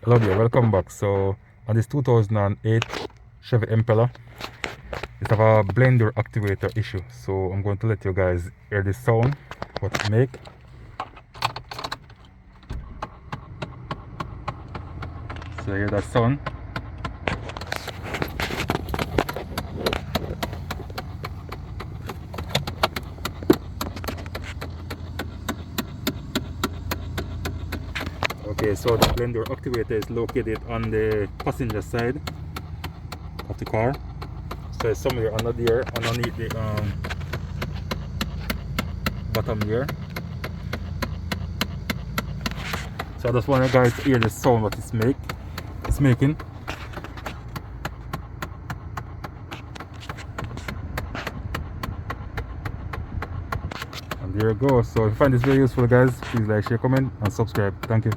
Hello there, welcome back. So on this 2008 Chevy Impala, it have a blender actuator issue. So I'm going to let you guys hear the sound, what it make. So you hear that sound. Okay, so the blender actuator is located on the passenger side of the car. So it's somewhere under there, underneath the bottom here. So I just want you guys to hear the sound what it's making. And there you go. So if you find this very useful, guys, please like, share, comment and subscribe. Thank you.